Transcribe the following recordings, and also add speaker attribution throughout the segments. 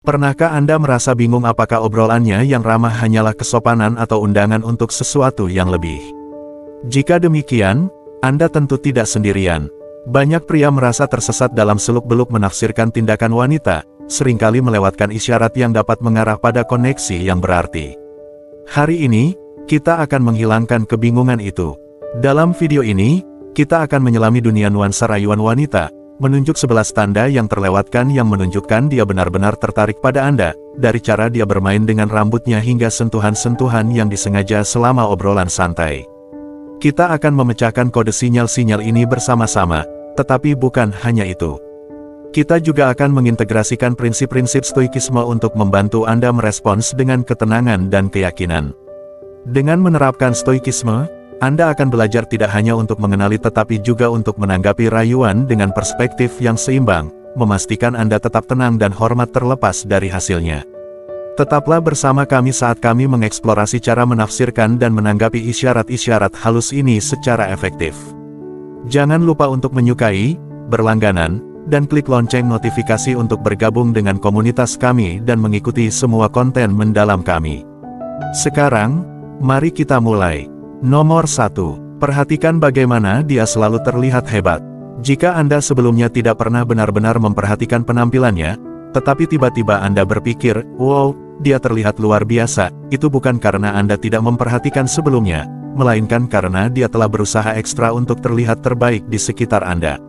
Speaker 1: Pernahkah Anda merasa bingung apakah obrolannya yang ramah hanyalah kesopanan atau undangan untuk sesuatu yang lebih? Jika demikian, Anda tentu tidak sendirian. Banyak pria merasa tersesat dalam seluk-beluk menafsirkan tindakan wanita, seringkali melewatkan isyarat yang dapat mengarah pada koneksi yang berarti. Hari ini, kita akan menghilangkan kebingungan itu. Dalam video ini, kita akan menyelami dunia nuansa rayuan wanita, menunjuk 11 tanda yang terlewatkan yang menunjukkan dia benar-benar tertarik pada Anda, dari cara dia bermain dengan rambutnya hingga sentuhan-sentuhan yang disengaja selama obrolan santai. Kita akan memecahkan kode sinyal-sinyal ini bersama-sama, tetapi bukan hanya itu. Kita juga akan mengintegrasikan prinsip-prinsip stoikisme untuk membantu Anda merespons dengan ketenangan dan keyakinan. Dengan menerapkan stoikisme, Anda akan belajar tidak hanya untuk mengenali tetapi juga untuk menanggapi rayuan dengan perspektif yang seimbang, memastikan Anda tetap tenang dan hormat terlepas dari hasilnya. Tetaplah bersama kami saat kami mengeksplorasi cara menafsirkan dan menanggapi isyarat-isyarat halus ini secara efektif. Jangan lupa untuk menyukai, berlangganan, dan klik lonceng notifikasi untuk bergabung dengan komunitas kami dan mengikuti semua konten mendalam kami. Sekarang, mari kita mulai. Nomor 1. Perhatikan bagaimana dia selalu terlihat hebat. Jika Anda sebelumnya tidak pernah benar-benar memperhatikan penampilannya, tetapi tiba-tiba Anda berpikir, wow, dia terlihat luar biasa, itu bukan karena Anda tidak memperhatikan sebelumnya, melainkan karena dia telah berusaha ekstra untuk terlihat terbaik di sekitar Anda.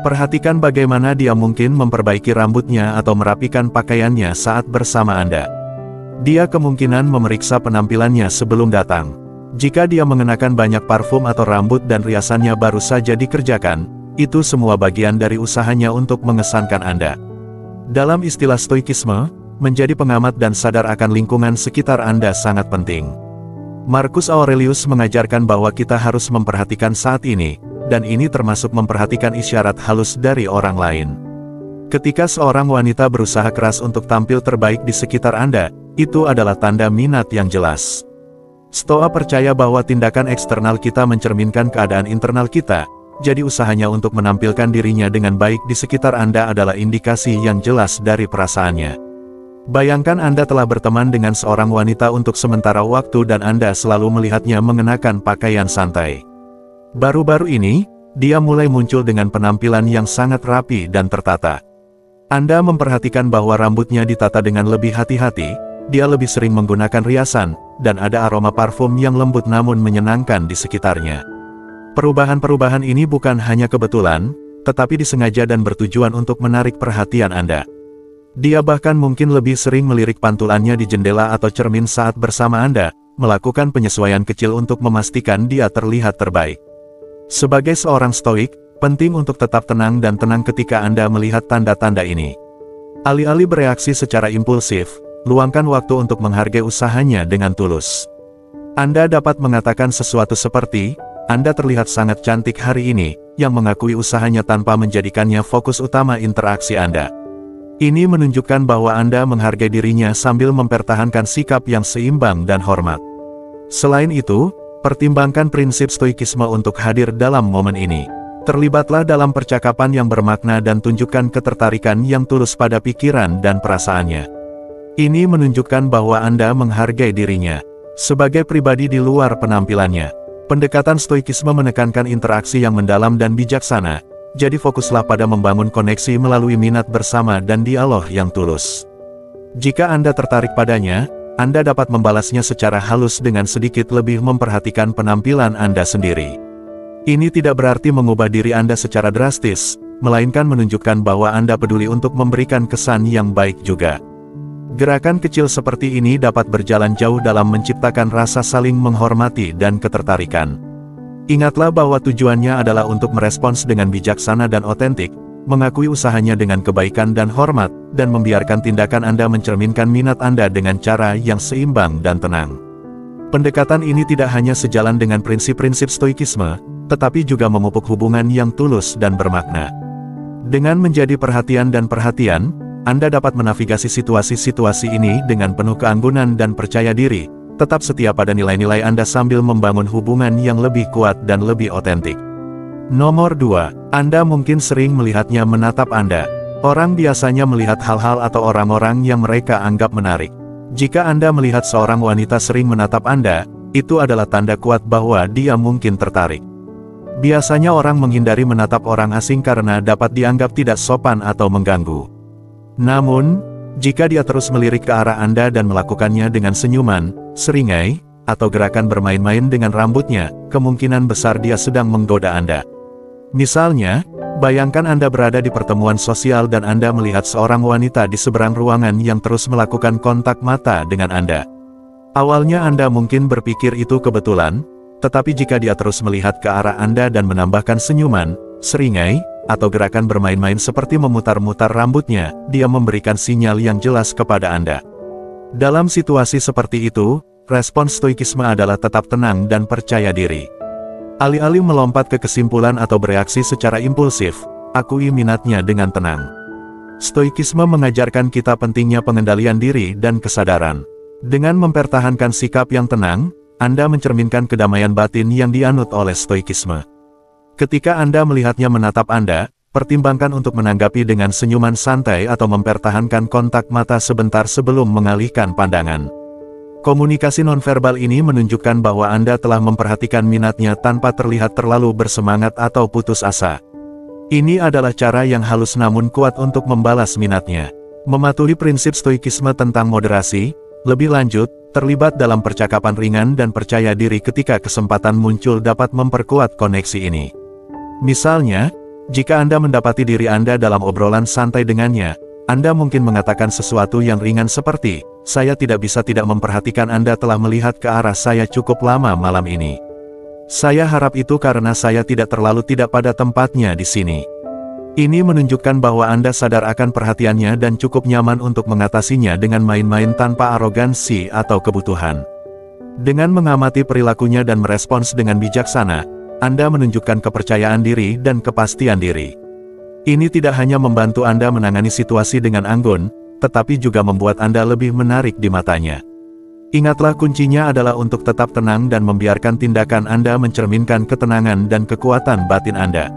Speaker 1: Perhatikan bagaimana dia mungkin memperbaiki rambutnya atau merapikan pakaiannya saat bersama Anda. Dia kemungkinan memeriksa penampilannya sebelum datang. Jika dia mengenakan banyak parfum atau rambut dan riasannya baru saja dikerjakan, itu semua bagian dari usahanya untuk mengesankan Anda. Dalam istilah stoikisme, menjadi pengamat dan sadar akan lingkungan sekitar Anda sangat penting. Marcus Aurelius mengajarkan bahwa kita harus memperhatikan saat ini, dan ini termasuk memperhatikan isyarat halus dari orang lain. Ketika seorang wanita berusaha keras untuk tampil terbaik di sekitar Anda, itu adalah tanda minat yang jelas. Stoa percaya bahwa tindakan eksternal kita mencerminkan keadaan internal kita, jadi usahanya untuk menampilkan dirinya dengan baik di sekitar Anda adalah indikasi yang jelas dari perasaannya. Bayangkan Anda telah berteman dengan seorang wanita untuk sementara waktu dan Anda selalu melihatnya mengenakan pakaian santai. Baru-baru ini, dia mulai muncul dengan penampilan yang sangat rapi dan tertata. Anda memperhatikan bahwa rambutnya ditata dengan lebih hati-hati, dia lebih sering menggunakan riasan, dan ada aroma parfum yang lembut namun menyenangkan di sekitarnya. Perubahan-perubahan ini bukan hanya kebetulan, tetapi disengaja dan bertujuan untuk menarik perhatian Anda. Dia bahkan mungkin lebih sering melirik pantulannya di jendela atau cermin saat bersama Anda, melakukan penyesuaian kecil untuk memastikan dia terlihat terbaik. Sebagai seorang stoik, penting untuk tetap tenang dan tenang ketika Anda melihat tanda-tanda ini. Alih-alih bereaksi secara impulsif, luangkan waktu untuk menghargai usahanya dengan tulus. Anda dapat mengatakan sesuatu seperti, Anda terlihat sangat cantik hari ini, yang mengakui usahanya tanpa menjadikannya fokus utama interaksi Anda. Ini menunjukkan bahwa Anda menghargai dirinya sambil mempertahankan sikap yang seimbang dan hormat. Selain itu, pertimbangkan prinsip stoikisme untuk hadir dalam momen ini. Terlibatlah dalam percakapan yang bermakna dan tunjukkan ketertarikan yang tulus pada pikiran dan perasaannya. Ini menunjukkan bahwa Anda menghargai dirinya sebagai pribadi di luar penampilannya. Pendekatan stoikisme menekankan interaksi yang mendalam dan bijaksana, jadi fokuslah pada membangun koneksi melalui minat bersama dan dialog yang tulus. Jika Anda tertarik padanya, Anda dapat membalasnya secara halus dengan sedikit lebih memperhatikan penampilan Anda sendiri. Ini tidak berarti mengubah diri Anda secara drastis, melainkan menunjukkan bahwa Anda peduli untuk memberikan kesan yang baik juga. Gerakan kecil seperti ini dapat berjalan jauh dalam menciptakan rasa saling menghormati dan ketertarikan. Ingatlah bahwa tujuannya adalah untuk merespons dengan bijaksana dan otentik, mengakui usahanya dengan kebaikan dan hormat, dan membiarkan tindakan Anda mencerminkan minat Anda dengan cara yang seimbang dan tenang. Pendekatan ini tidak hanya sejalan dengan prinsip-prinsip stoikisme, tetapi juga memupuk hubungan yang tulus dan bermakna. Dengan menjadi perhatian dan perhatian, Anda dapat menavigasi situasi-situasi ini dengan penuh keanggunan dan percaya diri, tetap setia pada nilai-nilai Anda sambil membangun hubungan yang lebih kuat dan lebih otentik. Nomor 2. Anda mungkin sering melihatnya menatap Anda. Orang biasanya melihat hal-hal atau orang-orang yang mereka anggap menarik. Jika Anda melihat seorang wanita sering menatap Anda, itu adalah tanda kuat bahwa dia mungkin tertarik. Biasanya orang menghindari menatap orang asing karena dapat dianggap tidak sopan atau mengganggu. Namun, jika dia terus melirik ke arah Anda dan melakukannya dengan senyuman, seringai, atau gerakan bermain-main dengan rambutnya, kemungkinan besar dia sedang menggoda Anda. Misalnya, bayangkan Anda berada di pertemuan sosial dan Anda melihat seorang wanita di seberang ruangan yang terus melakukan kontak mata dengan Anda. Awalnya Anda mungkin berpikir itu kebetulan, tetapi jika dia terus melihat ke arah Anda dan menambahkan senyuman, seringai, atau gerakan bermain-main seperti memutar-mutar rambutnya, dia memberikan sinyal yang jelas kepada Anda. Dalam situasi seperti itu, respons stoikisme adalah tetap tenang dan percaya diri. Alih-alih melompat ke kesimpulan atau bereaksi secara impulsif, akui minatnya dengan tenang. Stoikisme mengajarkan kita pentingnya pengendalian diri dan kesadaran. Dengan mempertahankan sikap yang tenang, Anda mencerminkan kedamaian batin yang dianut oleh stoikisme. Ketika Anda melihatnya menatap Anda, pertimbangkan untuk menanggapi dengan senyuman santai atau mempertahankan kontak mata sebentar sebelum mengalihkan pandangan. Komunikasi nonverbal ini menunjukkan bahwa Anda telah memperhatikan minatnya tanpa terlihat terlalu bersemangat atau putus asa. Ini adalah cara yang halus namun kuat untuk membalas minatnya. Mematuhi prinsip stoikisme tentang moderasi, lebih lanjut, terlibat dalam percakapan ringan dan percaya diri ketika kesempatan muncul dapat memperkuat koneksi ini. Misalnya, jika Anda mendapati diri Anda dalam obrolan santai dengannya, Anda mungkin mengatakan sesuatu yang ringan seperti, "Saya tidak bisa tidak memperhatikan Anda telah melihat ke arah saya cukup lama malam ini. Saya harap itu karena saya tidak terlalu tidak pada tempatnya di sini." Ini menunjukkan bahwa Anda sadar akan perhatiannya dan cukup nyaman untuk mengatasinya dengan main-main tanpa arogansi atau kebutuhan. Dengan mengamati perilakunya dan merespons dengan bijaksana, Anda menunjukkan kepercayaan diri dan kepastian diri. Ini tidak hanya membantu Anda menangani situasi dengan anggun, tetapi juga membuat Anda lebih menarik di matanya. Ingatlah, kuncinya adalah untuk tetap tenang dan membiarkan tindakan Anda mencerminkan ketenangan dan kekuatan batin Anda.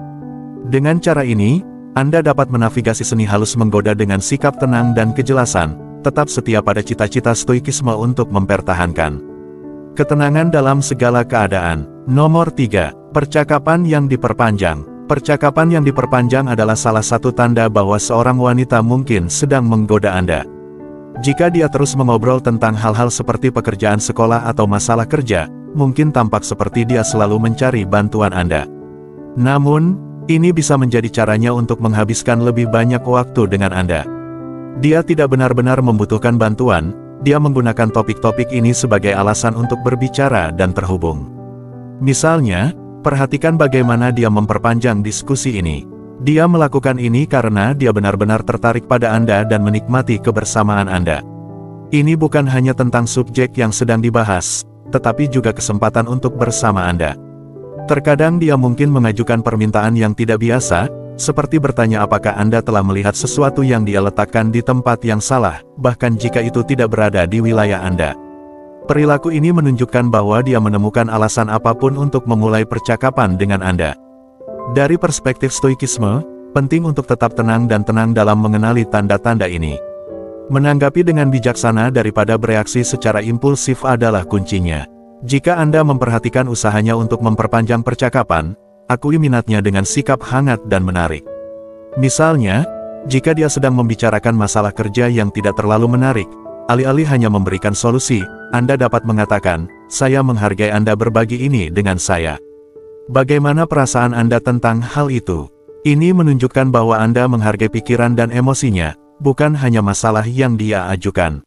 Speaker 1: Dengan cara ini, Anda dapat menavigasi seni halus menggoda dengan sikap tenang dan kejelasan, tetap setia pada cita-cita stoikisme untuk mempertahankan ketenangan dalam segala keadaan. Nomor 3. Percakapan yang diperpanjang. Percakapan yang diperpanjang adalah salah satu tanda bahwa seorang wanita mungkin sedang menggoda Anda. Jika dia terus mengobrol tentang hal-hal seperti pekerjaan sekolah atau masalah kerja, mungkin tampak seperti dia selalu mencari bantuan Anda. Namun, ini bisa menjadi caranya untuk menghabiskan lebih banyak waktu dengan Anda. Dia tidak benar-benar membutuhkan bantuan, dia menggunakan topik-topik ini sebagai alasan untuk berbicara dan terhubung. Misalnya, perhatikan bagaimana dia memperpanjang diskusi ini. Dia melakukan ini karena dia benar-benar tertarik pada Anda dan menikmati kebersamaan Anda. Ini bukan hanya tentang subjek yang sedang dibahas, tetapi juga kesempatan untuk bersama Anda. Terkadang dia mungkin mengajukan permintaan yang tidak biasa, seperti bertanya apakah Anda telah melihat sesuatu yang dia letakkan di tempat yang salah, bahkan jika itu tidak berada di wilayah Anda. Perilaku ini menunjukkan bahwa dia menemukan alasan apapun untuk memulai percakapan dengan Anda. Dari perspektif stoikisme, penting untuk tetap tenang dan tenang dalam mengenali tanda-tanda ini. Menanggapi dengan bijaksana daripada bereaksi secara impulsif adalah kuncinya. Jika Anda memperhatikan usahanya untuk memperpanjang percakapan, akui minatnya dengan sikap hangat dan menarik. Misalnya, jika dia sedang membicarakan masalah kerja yang tidak terlalu menarik, alih-alih hanya memberikan solusi, Anda dapat mengatakan, "Saya menghargai Anda berbagi ini dengan saya. Bagaimana perasaan Anda tentang hal itu?" Ini menunjukkan bahwa Anda menghargai pikiran dan emosinya, bukan hanya masalah yang dia ajukan.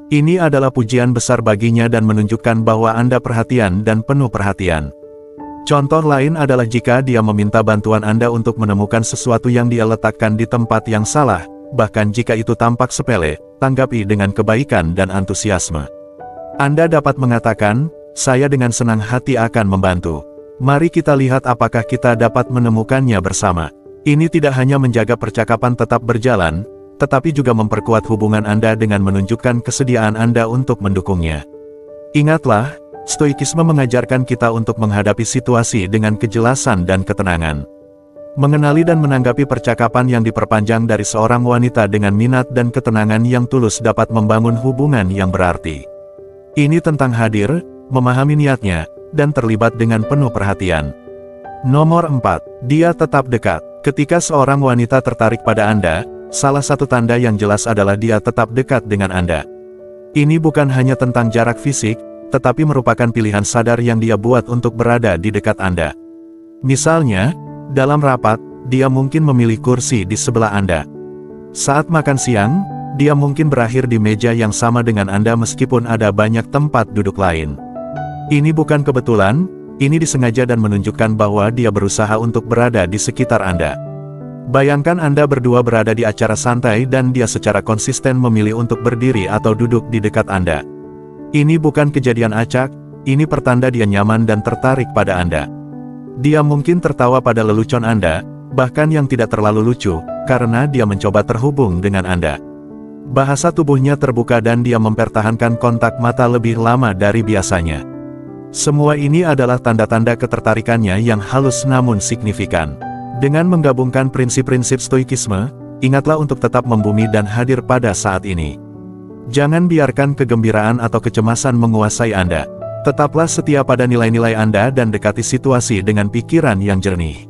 Speaker 1: Ini adalah pujian besar baginya dan menunjukkan bahwa Anda perhatian dan penuh perhatian. Contoh lain adalah jika dia meminta bantuan Anda untuk menemukan sesuatu yang dia letakkan di tempat yang salah, bahkan jika itu tampak sepele, tanggapi dengan kebaikan dan antusiasme. Anda dapat mengatakan, "Saya dengan senang hati akan membantu. Mari kita lihat apakah kita dapat menemukannya bersama." Ini tidak hanya menjaga percakapan tetap berjalan, tetapi juga memperkuat hubungan Anda dengan menunjukkan kesediaan Anda untuk mendukungnya. Ingatlah, stoikisme mengajarkan kita untuk menghadapi situasi dengan kejelasan dan ketenangan. Mengenali dan menanggapi percakapan yang diperpanjang dari seorang wanita dengan minat dan ketenangan yang tulus dapat membangun hubungan yang berarti. Ini tentang hadir, memahami niatnya, dan terlibat dengan penuh perhatian. Nomor 4. Dia tetap dekat. Ketika seorang wanita tertarik pada Anda, salah satu tanda yang jelas adalah dia tetap dekat dengan Anda. Ini bukan hanya tentang jarak fisik, tetapi merupakan pilihan sadar yang dia buat untuk berada di dekat Anda. Misalnya, dalam rapat, dia mungkin memilih kursi di sebelah Anda. Saat makan siang, dia mungkin berakhir di meja yang sama dengan Anda meskipun ada banyak tempat duduk lain. Ini bukan kebetulan, ini disengaja dan menunjukkan bahwa dia berusaha untuk berada di sekitar Anda. Bayangkan Anda berdua berada di acara santai dan dia secara konsisten memilih untuk berdiri atau duduk di dekat Anda. Ini bukan kejadian acak, ini pertanda dia nyaman dan tertarik pada Anda. Dia mungkin tertawa pada lelucon Anda, bahkan yang tidak terlalu lucu, karena dia mencoba terhubung dengan Anda. Bahasa tubuhnya terbuka dan dia mempertahankan kontak mata lebih lama dari biasanya. Semua ini adalah tanda-tanda ketertarikannya yang halus namun signifikan. Dengan menggabungkan prinsip-prinsip stoikisme, ingatlah untuk tetap membumi dan hadir pada saat ini. Jangan biarkan kegembiraan atau kecemasan menguasai Anda. Tetaplah setia pada nilai-nilai Anda dan dekati situasi dengan pikiran yang jernih.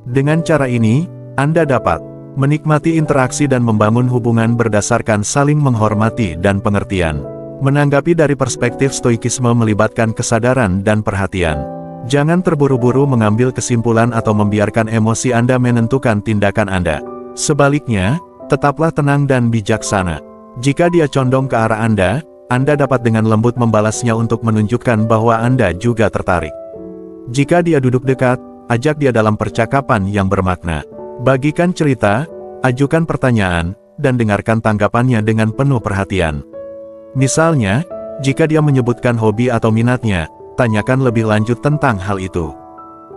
Speaker 1: Dengan cara ini, Anda dapat menikmati interaksi dan membangun hubungan berdasarkan saling menghormati dan pengertian. Menanggapi dari perspektif stoikisme melibatkan kesadaran dan perhatian. Jangan terburu-buru mengambil kesimpulan atau membiarkan emosi Anda menentukan tindakan Anda. Sebaliknya, tetaplah tenang dan bijaksana. Jika dia condong ke arah Anda dapat dengan lembut membalasnya untuk menunjukkan bahwa Anda juga tertarik. Jika dia duduk dekat, ajak dia dalam percakapan yang bermakna. Bagikan cerita, ajukan pertanyaan, dan dengarkan tanggapannya dengan penuh perhatian. Misalnya, jika dia menyebutkan hobi atau minatnya, tanyakan lebih lanjut tentang hal itu.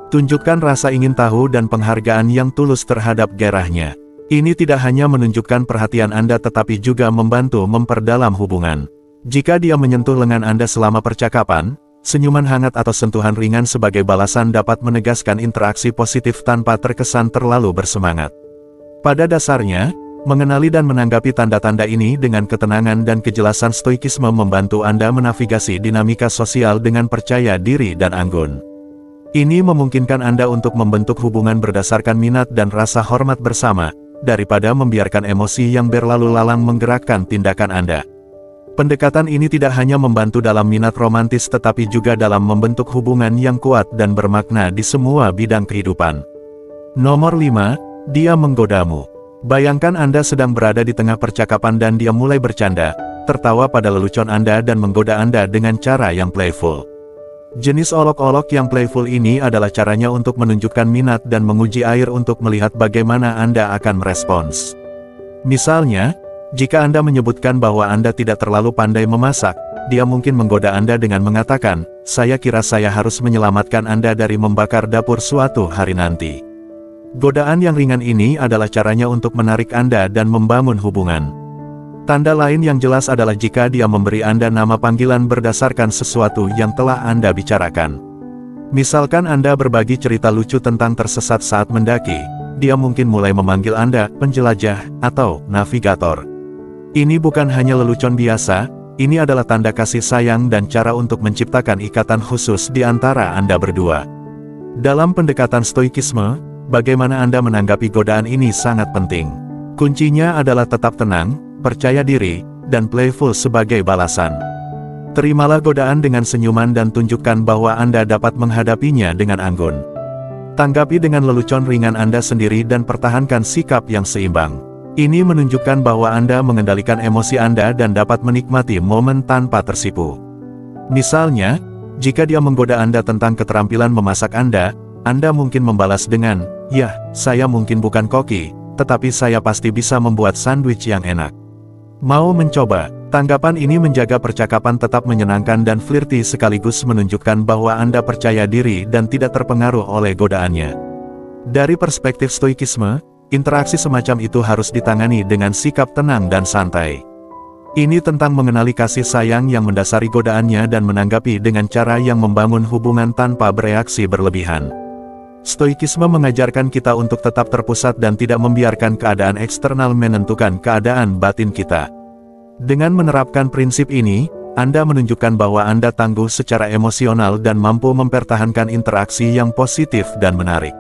Speaker 1: Tunjukkan rasa ingin tahu dan penghargaan yang tulus terhadap gairahnya. Ini tidak hanya menunjukkan perhatian Anda tetapi juga membantu memperdalam hubungan. Jika dia menyentuh lengan Anda selama percakapan, senyuman hangat atau sentuhan ringan sebagai balasan dapat menegaskan interaksi positif tanpa terkesan terlalu bersemangat. Pada dasarnya, mengenali dan menanggapi tanda-tanda ini dengan ketenangan dan kejelasan stoikisme membantu Anda menavigasi dinamika sosial dengan percaya diri dan anggun. Ini memungkinkan Anda untuk membentuk hubungan berdasarkan minat dan rasa hormat bersama, daripada membiarkan emosi yang berlalu lalang menggerakkan tindakan Anda. Pendekatan ini tidak hanya membantu dalam minat romantis tetapi juga dalam membentuk hubungan yang kuat dan bermakna di semua bidang kehidupan. Nomor 5, dia menggodamu. Bayangkan Anda sedang berada di tengah percakapan dan dia mulai bercanda, tertawa pada lelucon Anda dan menggoda Anda dengan cara yang playful. Jenis olok-olok yang playful ini adalah caranya untuk menunjukkan minat dan menguji air untuk melihat bagaimana Anda akan merespons. Misalnya, jika Anda menyebutkan bahwa Anda tidak terlalu pandai memasak, dia mungkin menggoda Anda dengan mengatakan, "Saya kira saya harus menyelamatkan Anda dari membakar dapur suatu hari nanti." Godaan yang ringan ini adalah caranya untuk menarik Anda dan membangun hubungan. Tanda lain yang jelas adalah jika dia memberi Anda nama panggilan berdasarkan sesuatu yang telah Anda bicarakan. Misalkan Anda berbagi cerita lucu tentang tersesat saat mendaki, dia mungkin mulai memanggil Anda penjelajah atau navigator. Ini bukan hanya lelucon biasa, ini adalah tanda kasih sayang dan cara untuk menciptakan ikatan khusus di antara Anda berdua. Dalam pendekatan stoikisme, bagaimana Anda menanggapi godaan ini sangat penting. Kuncinya adalah tetap tenang, percaya diri, dan playful sebagai balasan. Terimalah godaan dengan senyuman dan tunjukkan bahwa Anda dapat menghadapinya dengan anggun. Tanggapi dengan lelucon ringan Anda sendiri dan pertahankan sikap yang seimbang. Ini menunjukkan bahwa Anda mengendalikan emosi Anda dan dapat menikmati momen tanpa tersipu. Misalnya, jika dia menggoda Anda tentang keterampilan memasak Anda mungkin membalas dengan, "Ya, saya mungkin bukan koki, tetapi saya pasti bisa membuat sandwich yang enak. Mau mencoba?" Tanggapan ini menjaga percakapan tetap menyenangkan dan flirty sekaligus menunjukkan bahwa Anda percaya diri dan tidak terpengaruh oleh godaannya. Dari perspektif stoikisme, interaksi semacam itu harus ditangani dengan sikap tenang dan santai. Ini tentang mengenali kasih sayang yang mendasari godaannya dan menanggapi dengan cara yang membangun hubungan tanpa bereaksi berlebihan. Stoikisme mengajarkan kita untuk tetap terpusat dan tidak membiarkan keadaan eksternal menentukan keadaan batin kita. Dengan menerapkan prinsip ini, Anda menunjukkan bahwa Anda tangguh secara emosional dan mampu mempertahankan interaksi yang positif dan menarik.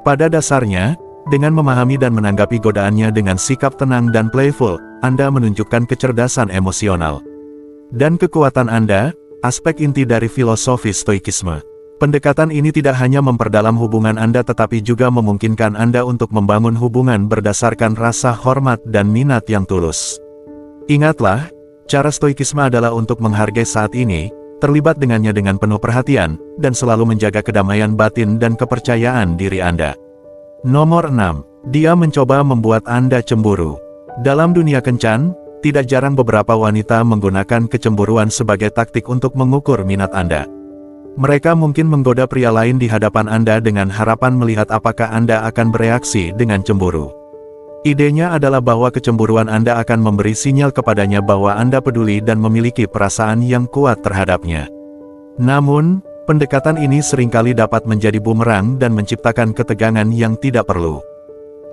Speaker 1: Pada dasarnya, dengan memahami dan menanggapi godaannya dengan sikap tenang dan playful, Anda menunjukkan kecerdasan emosional dan kekuatan Anda, aspek inti dari filosofi Stoikisme. Pendekatan ini tidak hanya memperdalam hubungan Anda tetapi juga memungkinkan Anda untuk membangun hubungan berdasarkan rasa hormat dan minat yang tulus. Ingatlah, cara Stoikisme adalah untuk menghargai saat ini, terlibat dengannya dengan penuh perhatian, dan selalu menjaga kedamaian batin dan kepercayaan diri Anda. Nomor 6. Dia mencoba membuat Anda cemburu. Dalam dunia kencan, tidak jarang beberapa wanita menggunakan kecemburuan sebagai taktik untuk mengukur minat Anda. Mereka mungkin menggoda pria lain di hadapan Anda dengan harapan melihat apakah Anda akan bereaksi dengan cemburu. Idenya adalah bahwa kecemburuan Anda akan memberi sinyal kepadanya bahwa Anda peduli dan memiliki perasaan yang kuat terhadapnya. Namun, pendekatan ini seringkali dapat menjadi bumerang dan menciptakan ketegangan yang tidak perlu.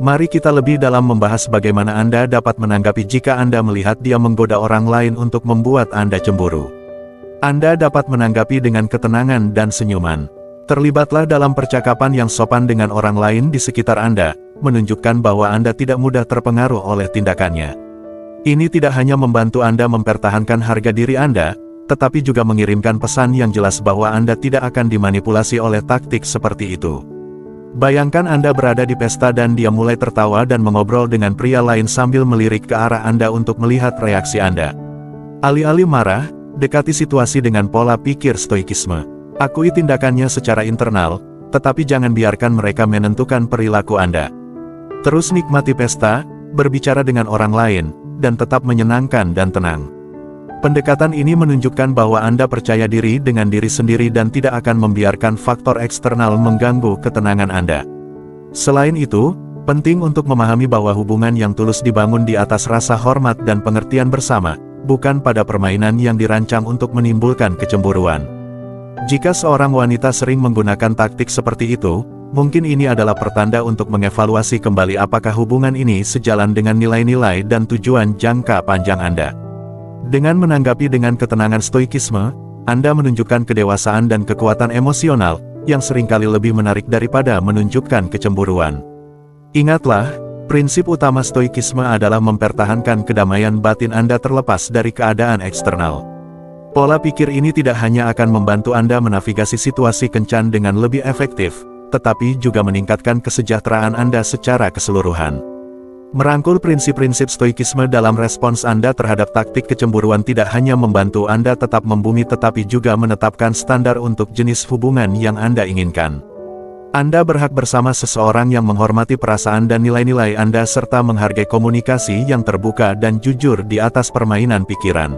Speaker 1: Mari kita lebih dalam membahas bagaimana Anda dapat menanggapi jika Anda melihat dia menggoda orang lain untuk membuat Anda cemburu. Anda dapat menanggapi dengan ketenangan dan senyuman. Terlibatlah dalam percakapan yang sopan dengan orang lain di sekitar Anda, menunjukkan bahwa Anda tidak mudah terpengaruh oleh tindakannya. Ini tidak hanya membantu Anda mempertahankan harga diri Anda, tetapi juga mengirimkan pesan yang jelas bahwa Anda tidak akan dimanipulasi oleh taktik seperti itu. Bayangkan Anda berada di pesta dan dia mulai tertawa dan mengobrol dengan pria lain sambil melirik ke arah Anda untuk melihat reaksi Anda. Alih-alih marah, dekati situasi dengan pola pikir Stoikisme. Akui tindakannya secara internal, tetapi jangan biarkan mereka menentukan perilaku Anda. Terus nikmati pesta, berbicara dengan orang lain, dan tetap menyenangkan dan tenang. Pendekatan ini menunjukkan bahwa Anda percaya diri dengan diri sendiri dan tidak akan membiarkan faktor eksternal mengganggu ketenangan Anda. Selain itu, penting untuk memahami bahwa hubungan yang tulus dibangun di atas rasa hormat dan pengertian bersama, bukan pada permainan yang dirancang untuk menimbulkan kecemburuan. Jika seorang wanita sering menggunakan taktik seperti itu, mungkin ini adalah pertanda untuk mengevaluasi kembali apakah hubungan ini sejalan dengan nilai-nilai dan tujuan jangka panjang Anda. Dengan menanggapi dengan ketenangan Stoikisme, Anda menunjukkan kedewasaan dan kekuatan emosional, yang seringkali lebih menarik daripada menunjukkan kecemburuan. Ingatlah, prinsip utama Stoikisme adalah mempertahankan kedamaian batin Anda terlepas dari keadaan eksternal. Pola pikir ini tidak hanya akan membantu Anda menavigasi situasi kencan dengan lebih efektif, tetapi juga meningkatkan kesejahteraan Anda secara keseluruhan. Merangkul prinsip-prinsip Stoikisme dalam respons Anda terhadap taktik kecemburuan tidak hanya membantu Anda tetap membumi tetapi juga menetapkan standar untuk jenis hubungan yang Anda inginkan. Anda berhak bersama seseorang yang menghormati perasaan dan nilai-nilai Anda serta menghargai komunikasi yang terbuka dan jujur di atas permainan pikiran.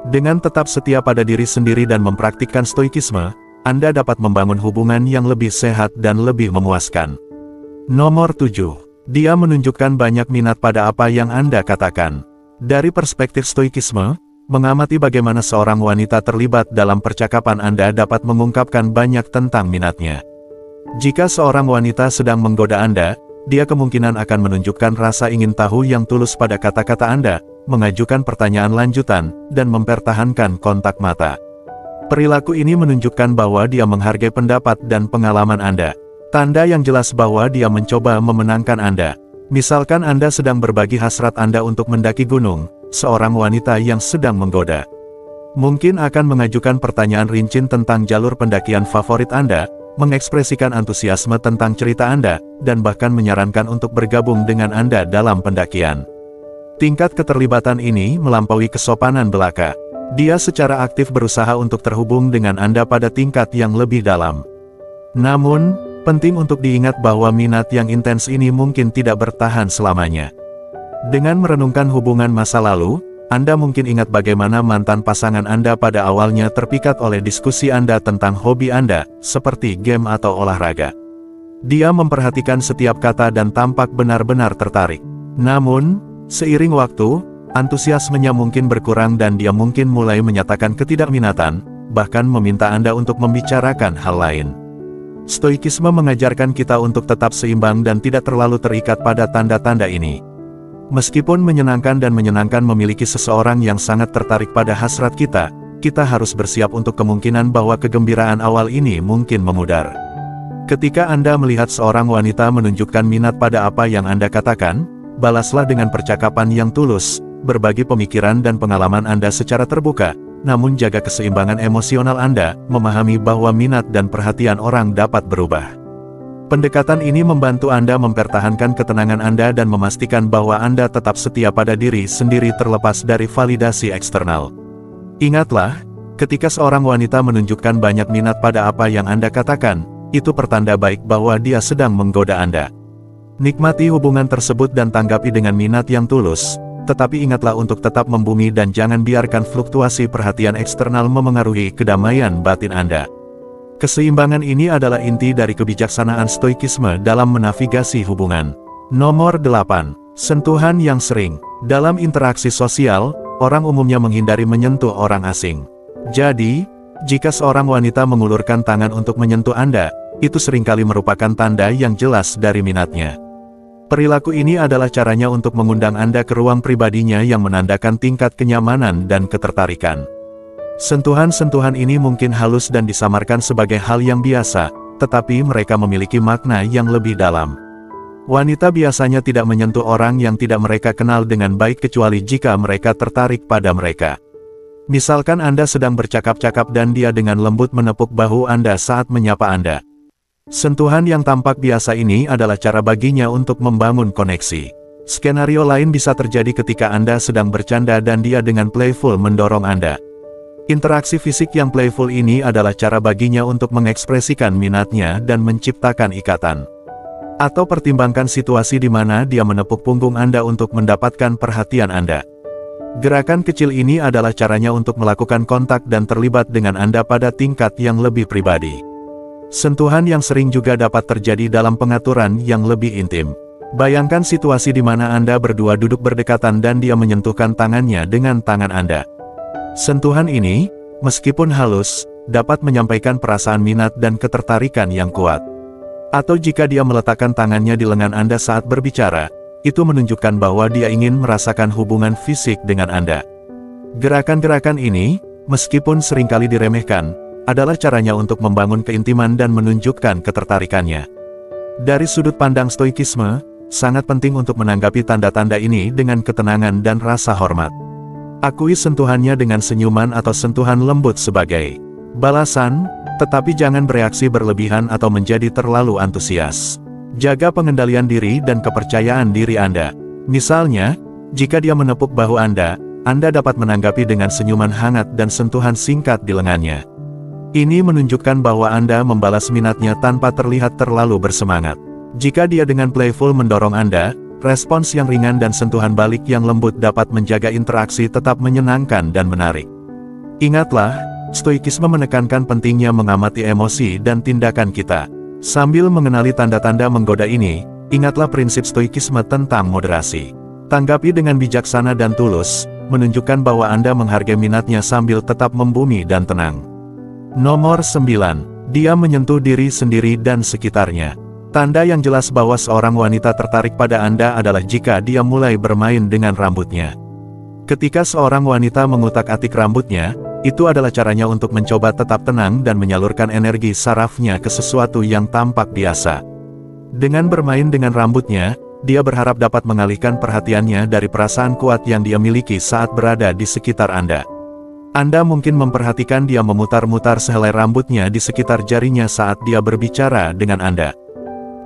Speaker 1: Dengan tetap setia pada diri sendiri dan mempraktikkan Stoikisme, Anda dapat membangun hubungan yang lebih sehat dan lebih memuaskan. Nomor 7. Dia menunjukkan banyak minat pada apa yang Anda katakan. Dari perspektif Stoikisme, mengamati bagaimana seorang wanita terlibat dalam percakapan Anda dapat mengungkapkan banyak tentang minatnya. Jika seorang wanita sedang menggoda Anda, dia kemungkinan akan menunjukkan rasa ingin tahu yang tulus pada kata-kata Anda, mengajukan pertanyaan lanjutan, dan mempertahankan kontak mata. Perilaku ini menunjukkan bahwa dia menghargai pendapat dan pengalaman Anda. Tanda yang jelas bahwa dia mencoba memenangkan Anda. Misalkan Anda sedang berbagi hasrat Anda untuk mendaki gunung, seorang wanita yang sedang menggoda mungkin akan mengajukan pertanyaan rinci tentang jalur pendakian favorit Anda, mengekspresikan antusiasme tentang cerita Anda, dan bahkan menyarankan untuk bergabung dengan Anda dalam pendakian. Tingkat keterlibatan ini melampaui kesopanan belaka. Dia secara aktif berusaha untuk terhubung dengan Anda pada tingkat yang lebih dalam. Namun, penting untuk diingat bahwa minat yang intens ini mungkin tidak bertahan selamanya. Dengan merenungkan hubungan masa lalu, Anda mungkin ingat bagaimana mantan pasangan Anda pada awalnya terpikat oleh diskusi Anda tentang hobi Anda, seperti game atau olahraga. Dia memperhatikan setiap kata dan tampak benar-benar tertarik. Namun, seiring waktu, antusiasmenya mungkin berkurang dan dia mungkin mulai menyatakan ketidakminatan, bahkan meminta Anda untuk membicarakan hal lain. Stoikisme mengajarkan kita untuk tetap seimbang dan tidak terlalu terikat pada tanda-tanda ini. Meskipun menyenangkan dan menyenangkan memiliki seseorang yang sangat tertarik pada hasrat kita, kita harus bersiap untuk kemungkinan bahwa kegembiraan awal ini mungkin memudar. Ketika Anda melihat seorang wanita menunjukkan minat pada apa yang Anda katakan, balaslah dengan percakapan yang tulus, berbagi pemikiran dan pengalaman Anda secara terbuka, namun jaga keseimbangan emosional Anda, memahami bahwa minat dan perhatian orang dapat berubah. Pendekatan ini membantu Anda mempertahankan ketenangan Anda dan memastikan bahwa Anda tetap setia pada diri sendiri terlepas dari validasi eksternal. Ingatlah, ketika seorang wanita menunjukkan banyak minat pada apa yang Anda katakan, itu pertanda baik bahwa dia sedang menggoda Anda. Nikmati hubungan tersebut dan tanggapi dengan minat yang tulus, tetapi ingatlah untuk tetap membumi dan jangan biarkan fluktuasi perhatian eksternal memengaruhi kedamaian batin Anda. Keseimbangan ini adalah inti dari kebijaksanaan stoikisme dalam menavigasi hubungan. Nomor 8. Sentuhan yang sering. Dalam interaksi sosial, orang umumnya menghindari menyentuh orang asing. Jadi, jika seorang wanita mengulurkan tangan untuk menyentuh Anda, itu seringkali merupakan tanda yang jelas dari minatnya. Perilaku ini adalah caranya untuk mengundang Anda ke ruang pribadinya yang menandakan tingkat kenyamanan dan ketertarikan. Sentuhan-sentuhan ini mungkin halus dan disamarkan sebagai hal yang biasa, tetapi mereka memiliki makna yang lebih dalam. Wanita biasanya tidak menyentuh orang yang tidak mereka kenal dengan baik kecuali jika mereka tertarik pada mereka. Misalkan Anda sedang bercakap-cakap dan dia dengan lembut menepuk bahu Anda saat menyapa Anda. Sentuhan yang tampak biasa ini adalah cara baginya untuk membangun koneksi. Skenario lain bisa terjadi ketika Anda sedang bercanda dan dia dengan playful mendorong Anda. Interaksi fisik yang playful ini adalah cara baginya untuk mengekspresikan minatnya dan menciptakan ikatan. Atau pertimbangkan situasi di mana dia menepuk punggung Anda untuk mendapatkan perhatian Anda. Gerakan kecil ini adalah caranya untuk melakukan kontak dan terlibat dengan Anda pada tingkat yang lebih pribadi. Sentuhan yang sering juga dapat terjadi dalam pengaturan yang lebih intim. Bayangkan situasi di mana Anda berdua duduk berdekatan dan dia menyentuhkan tangannya dengan tangan Anda. Sentuhan ini, meskipun halus, dapat menyampaikan perasaan minat dan ketertarikan yang kuat. Atau jika dia meletakkan tangannya di lengan Anda saat berbicara, itu menunjukkan bahwa dia ingin merasakan hubungan fisik dengan Anda. Gerakan-gerakan ini, meskipun seringkali diremehkan, adalah caranya untuk membangun keintiman dan menunjukkan ketertarikannya. Dari sudut pandang stoikisme, sangat penting untuk menanggapi tanda-tanda ini dengan ketenangan dan rasa hormat. Akui sentuhannya dengan senyuman atau sentuhan lembut sebagai balasan, tetapi jangan bereaksi berlebihan atau menjadi terlalu antusias. Jaga pengendalian diri dan kepercayaan diri Anda. Misalnya, jika dia menepuk bahu Anda dapat menanggapi dengan senyuman hangat dan sentuhan singkat di lengannya. Ini menunjukkan bahwa Anda membalas minatnya tanpa terlihat terlalu bersemangat. Jika dia dengan playful mendorong Anda, respons yang ringan dan sentuhan balik yang lembut dapat menjaga interaksi tetap menyenangkan dan menarik. Ingatlah, stoikisme menekankan pentingnya mengamati emosi dan tindakan kita. Sambil mengenali tanda-tanda menggoda ini, ingatlah prinsip stoikisme tentang moderasi. Tanggapi dengan bijaksana dan tulus, menunjukkan bahwa Anda menghargai minatnya sambil tetap membumi dan tenang. Nomor 9. Dia menyentuh diri sendiri dan sekitarnya. Tanda yang jelas bahwa seorang wanita tertarik pada Anda adalah jika dia mulai bermain dengan rambutnya. Ketika seorang wanita mengutak-atik rambutnya, itu adalah caranya untuk mencoba tetap tenang dan menyalurkan energi sarafnya ke sesuatu yang tampak biasa. Dengan bermain dengan rambutnya, dia berharap dapat mengalihkan perhatiannya dari perasaan kuat yang dia miliki saat berada di sekitar Anda. Anda mungkin memperhatikan dia memutar-mutar sehelai rambutnya di sekitar jarinya saat dia berbicara dengan Anda.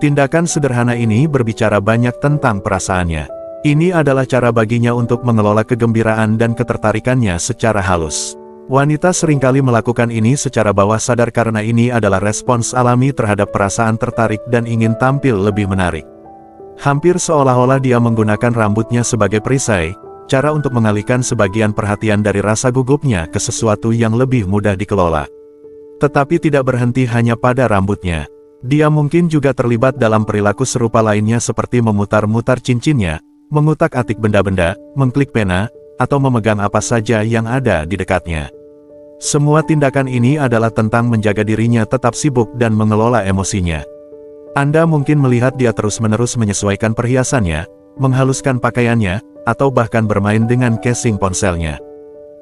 Speaker 1: Tindakan sederhana ini berbicara banyak tentang perasaannya. Ini adalah cara baginya untuk mengelola kegembiraan dan ketertarikannya secara halus. Wanita seringkali melakukan ini secara bawah sadar karena ini adalah respons alami terhadap perasaan tertarik dan ingin tampil lebih menarik. Hampir seolah-olah dia menggunakan rambutnya sebagai perisai, cara untuk mengalihkan sebagian perhatian dari rasa gugupnya ke sesuatu yang lebih mudah dikelola. Tetapi tidak berhenti hanya pada rambutnya. Dia mungkin juga terlibat dalam perilaku serupa lainnya seperti memutar-mutar cincinnya, mengutak-atik benda-benda, mengklik pena, atau memegang apa saja yang ada di dekatnya. Semua tindakan ini adalah tentang menjaga dirinya tetap sibuk dan mengelola emosinya. Anda mungkin melihat dia terus-menerus menyesuaikan perhiasannya, menghaluskan pakaiannya, atau bahkan bermain dengan casing ponselnya.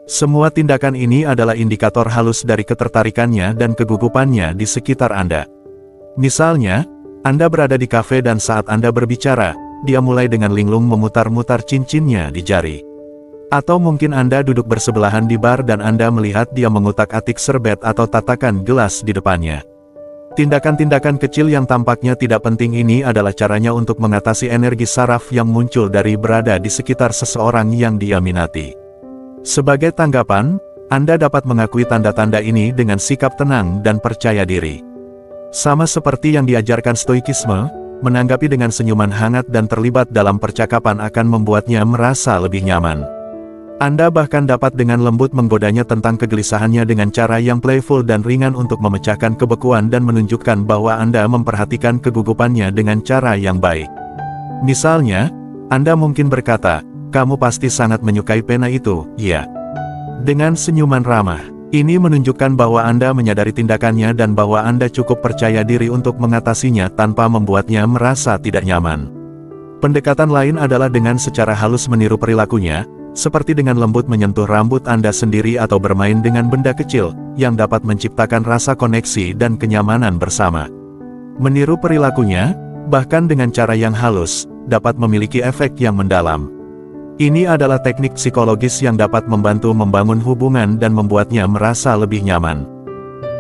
Speaker 1: Semua tindakan ini adalah indikator halus dari ketertarikannya dan kegugupannya di sekitar Anda. Misalnya, Anda berada di kafe dan saat Anda berbicara, dia mulai dengan linglung memutar-mutar cincinnya di jari. Atau mungkin Anda duduk bersebelahan di bar dan Anda melihat dia mengutak-atik serbet atau tatakan gelas di depannya. Tindakan-tindakan kecil yang tampaknya tidak penting ini adalah caranya untuk mengatasi energi saraf yang muncul dari berada di sekitar seseorang yang dia minati. Sebagai tanggapan, Anda dapat mengakui tanda-tanda ini dengan sikap tenang dan percaya diri. Sama seperti yang diajarkan Stoikisme, menanggapi dengan senyuman hangat dan terlibat dalam percakapan akan membuatnya merasa lebih nyaman. Anda bahkan dapat dengan lembut menggodanya tentang kegelisahannya dengan cara yang playful dan ringan untuk memecahkan kebekuan dan menunjukkan bahwa Anda memperhatikan kegugupannya dengan cara yang baik. Misalnya, Anda mungkin berkata, "Kamu pasti sangat menyukai pena itu, ya?" Dengan senyuman ramah. Ini menunjukkan bahwa Anda menyadari tindakannya dan bahwa Anda cukup percaya diri untuk mengatasinya tanpa membuatnya merasa tidak nyaman. Pendekatan lain adalah dengan secara halus meniru perilakunya, seperti dengan lembut menyentuh rambut Anda sendiri atau bermain dengan benda kecil, yang dapat menciptakan rasa koneksi dan kenyamanan bersama. Meniru perilakunya, bahkan dengan cara yang halus, dapat memiliki efek yang mendalam. Ini adalah teknik psikologis yang dapat membantu membangun hubungan dan membuatnya merasa lebih nyaman.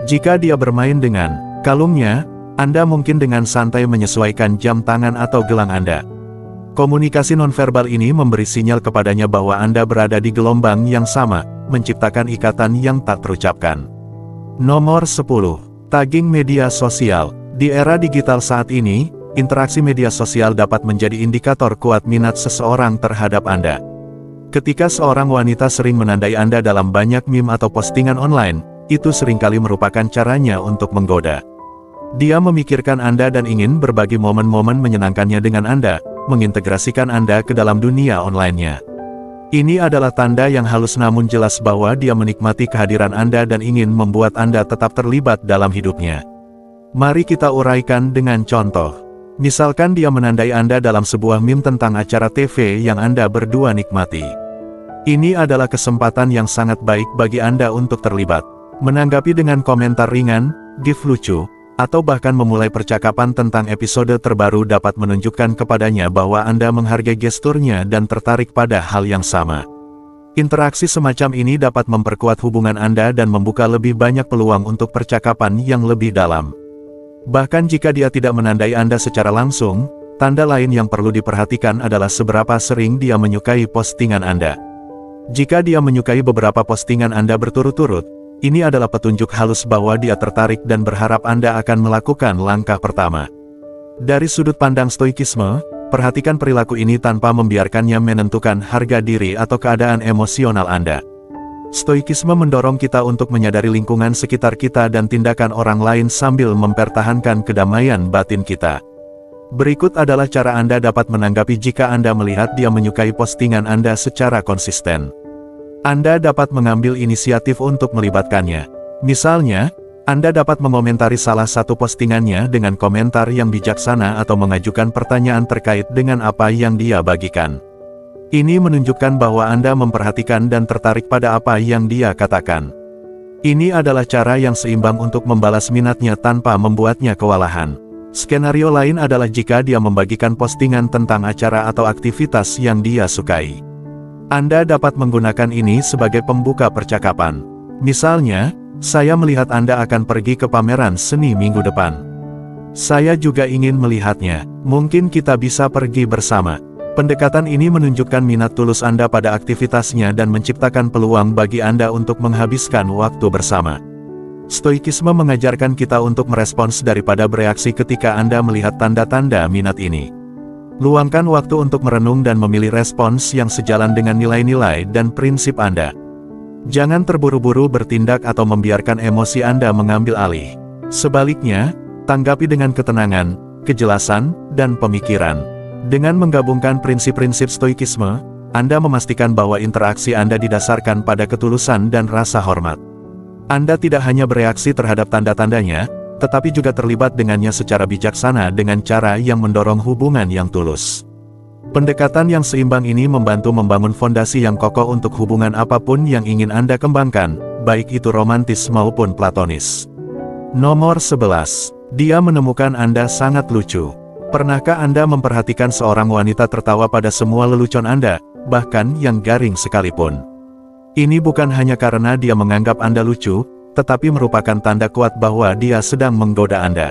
Speaker 1: Jika dia bermain dengan kalungnya, Anda mungkin dengan santai menyesuaikan jam tangan atau gelang Anda. Komunikasi nonverbal ini memberi sinyal kepadanya bahwa Anda berada di gelombang yang sama, menciptakan ikatan yang tak terucapkan. Nomor 10. Tagging media sosial. Di era digital saat ini, interaksi media sosial dapat menjadi indikator kuat minat seseorang terhadap Anda. Ketika seorang wanita sering menandai Anda dalam banyak meme atau postingan online, itu seringkali merupakan caranya untuk menggoda. Dia memikirkan Anda dan ingin berbagi momen-momen menyenangkannya dengan Anda, mengintegrasikan Anda ke dalam dunia online-nya. Ini adalah tanda yang halus namun jelas bahwa dia menikmati kehadiran Anda dan ingin membuat Anda tetap terlibat dalam hidupnya. Mari kita uraikan dengan contoh. Misalkan dia menandai Anda dalam sebuah meme tentang acara TV yang Anda berdua nikmati. Ini adalah kesempatan yang sangat baik bagi Anda untuk terlibat. Menanggapi dengan komentar ringan, gif lucu, atau bahkan memulai percakapan tentang episode terbaru dapat menunjukkan kepadanya bahwa Anda menghargai gesturnya dan tertarik pada hal yang sama. Interaksi semacam ini dapat memperkuat hubungan Anda dan membuka lebih banyak peluang untuk percakapan yang lebih dalam. Bahkan jika dia tidak menandai Anda secara langsung, tanda lain yang perlu diperhatikan adalah seberapa sering dia menyukai postingan Anda. Jika dia menyukai beberapa postingan Anda berturut-turut, ini adalah petunjuk halus bahwa dia tertarik dan berharap Anda akan melakukan langkah pertama. Dari sudut pandang Stoikisme, perhatikan perilaku ini tanpa membiarkannya menentukan harga diri atau keadaan emosional Anda. Stoikisme mendorong kita untuk menyadari lingkungan sekitar kita dan tindakan orang lain sambil mempertahankan kedamaian batin kita. Berikut adalah cara Anda dapat menanggapi jika Anda melihat dia menyukai postingan Anda secara konsisten. Anda dapat mengambil inisiatif untuk melibatkannya. Misalnya, Anda dapat mengomentari salah satu postingannya dengan komentar yang bijaksana atau mengajukan pertanyaan terkait dengan apa yang dia bagikan. Ini menunjukkan bahwa Anda memperhatikan dan tertarik pada apa yang dia katakan. Ini adalah cara yang seimbang untuk membalas minatnya tanpa membuatnya kewalahan. Skenario lain adalah jika dia membagikan postingan tentang acara atau aktivitas yang dia sukai. Anda dapat menggunakan ini sebagai pembuka percakapan. Misalnya, saya melihat Anda akan pergi ke pameran seni minggu depan. Saya juga ingin melihatnya. Mungkin kita bisa pergi bersama. Pendekatan ini menunjukkan minat tulus Anda pada aktivitasnya dan menciptakan peluang bagi Anda untuk menghabiskan waktu bersama. Stoikisme mengajarkan kita untuk merespons daripada bereaksi ketika Anda melihat tanda-tanda minat ini. Luangkan waktu untuk merenung dan memilih respons yang sejalan dengan nilai-nilai dan prinsip Anda. Jangan terburu-buru bertindak atau membiarkan emosi Anda mengambil alih. Sebaliknya, tanggapi dengan ketenangan, kejelasan, dan pemikiran. Dengan menggabungkan prinsip-prinsip Stoikisme, Anda memastikan bahwa interaksi Anda didasarkan pada ketulusan dan rasa hormat. Anda tidak hanya bereaksi terhadap tanda-tandanya, tetapi juga terlibat dengannya secara bijaksana dengan cara yang mendorong hubungan yang tulus. Pendekatan yang seimbang ini membantu membangun fondasi yang kokoh untuk hubungan apapun yang ingin Anda kembangkan, baik itu romantis maupun platonis. Nomor 11. Dia menemukan Anda sangat lucu. Pernahkah Anda memperhatikan seorang wanita tertawa pada semua lelucon Anda, bahkan yang garing sekalipun? Ini bukan hanya karena dia menganggap Anda lucu, tetapi merupakan tanda kuat bahwa dia sedang menggoda Anda.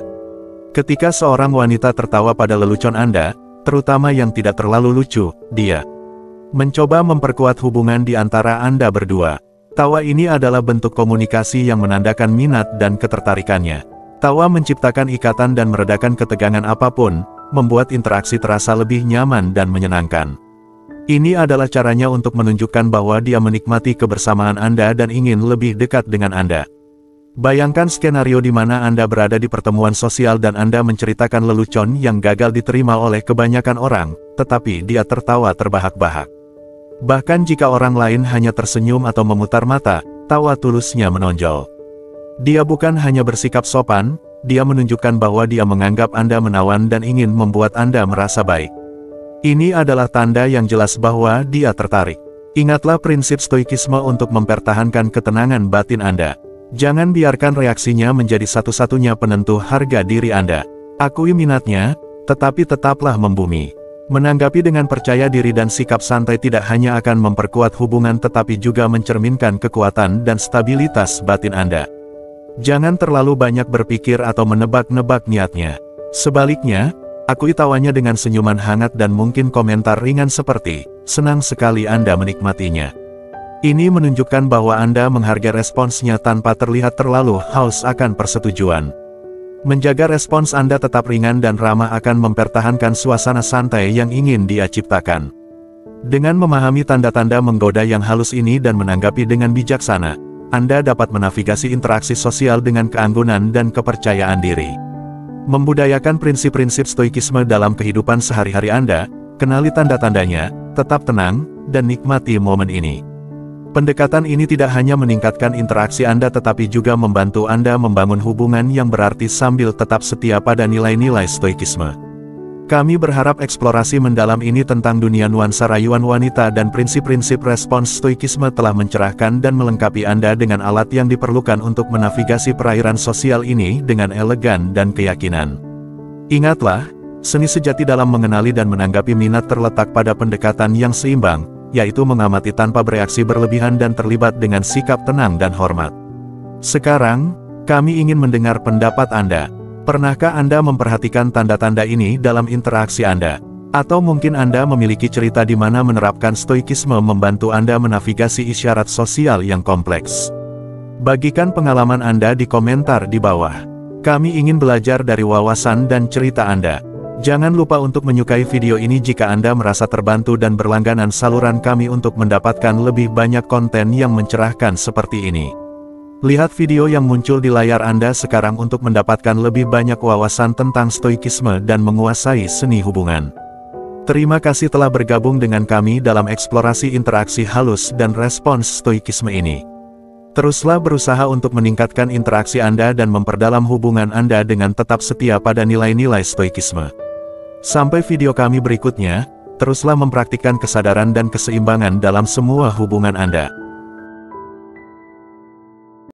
Speaker 1: Ketika seorang wanita tertawa pada lelucon Anda, terutama yang tidak terlalu lucu, dia mencoba memperkuat hubungan di antara Anda berdua. Tawa ini adalah bentuk komunikasi yang menandakan minat dan ketertarikannya. Tawa menciptakan ikatan dan meredakan ketegangan apapun, membuat interaksi terasa lebih nyaman dan menyenangkan. Ini adalah caranya untuk menunjukkan bahwa dia menikmati kebersamaan Anda dan ingin lebih dekat dengan Anda. Bayangkan skenario di mana Anda berada di pertemuan sosial dan Anda menceritakan lelucon yang gagal diterima oleh kebanyakan orang, tetapi dia tertawa terbahak-bahak. Bahkan jika orang lain hanya tersenyum atau memutar mata, tawa tulusnya menonjol. Dia bukan hanya bersikap sopan, dia menunjukkan bahwa dia menganggap Anda menawan dan ingin membuat Anda merasa baik. Ini adalah tanda yang jelas bahwa dia tertarik. Ingatlah prinsip stoikisme untuk mempertahankan ketenangan batin Anda. Jangan biarkan reaksinya menjadi satu-satunya penentu harga diri Anda. Akui minatnya, tetapi tetaplah membumi. Menanggapi dengan percaya diri dan sikap santai tidak hanya akan memperkuat hubungan tetapi juga mencerminkan kekuatan dan stabilitas batin Anda. Jangan terlalu banyak berpikir atau menebak-nebak niatnya. Sebaliknya, akui tawanya dengan senyuman hangat dan mungkin komentar ringan seperti, "Senang sekali Anda menikmatinya." Ini menunjukkan bahwa Anda menghargai responsnya tanpa terlihat terlalu haus akan persetujuan. Menjaga respons Anda tetap ringan dan ramah akan mempertahankan suasana santai yang ingin dia ciptakan. Dengan memahami tanda-tanda menggoda yang halus ini dan menanggapi dengan bijaksana, Anda dapat menavigasi interaksi sosial dengan keanggunan dan kepercayaan diri. Membudayakan prinsip-prinsip stoikisme dalam kehidupan sehari-hari Anda, kenali tanda-tandanya, tetap tenang, dan nikmati momen ini. Pendekatan ini tidak hanya meningkatkan interaksi Anda tetapi juga membantu Anda membangun hubungan yang berarti sambil tetap setia pada nilai-nilai stoikisme. Kami berharap eksplorasi mendalam ini tentang dunia nuansa rayuan wanita dan prinsip-prinsip respons stoikisme telah mencerahkan dan melengkapi Anda dengan alat yang diperlukan untuk menavigasi perairan sosial ini dengan elegan dan keyakinan. Ingatlah, seni sejati dalam mengenali dan menanggapi minat terletak pada pendekatan yang seimbang, yaitu mengamati tanpa bereaksi berlebihan dan terlibat dengan sikap tenang dan hormat. Sekarang, kami ingin mendengar pendapat Anda. Pernahkah Anda memperhatikan tanda-tanda ini dalam interaksi Anda? Atau mungkin Anda memiliki cerita di mana menerapkan stoikisme membantu Anda menavigasi isyarat sosial yang kompleks? Bagikan pengalaman Anda di komentar di bawah. Kami ingin belajar dari wawasan dan cerita Anda. Jangan lupa untuk menyukai video ini jika Anda merasa terbantu dan berlangganan saluran kami untuk mendapatkan lebih banyak konten yang mencerahkan seperti ini. Lihat video yang muncul di layar Anda sekarang untuk mendapatkan lebih banyak wawasan tentang stoikisme dan menguasai seni hubungan. Terima kasih telah bergabung dengan kami dalam eksplorasi interaksi halus dan respons stoikisme ini. Teruslah berusaha untuk meningkatkan interaksi Anda dan memperdalam hubungan Anda dengan tetap setia pada nilai-nilai stoikisme. Sampai video kami berikutnya, teruslah mempraktikkan kesadaran dan keseimbangan dalam semua hubungan Anda.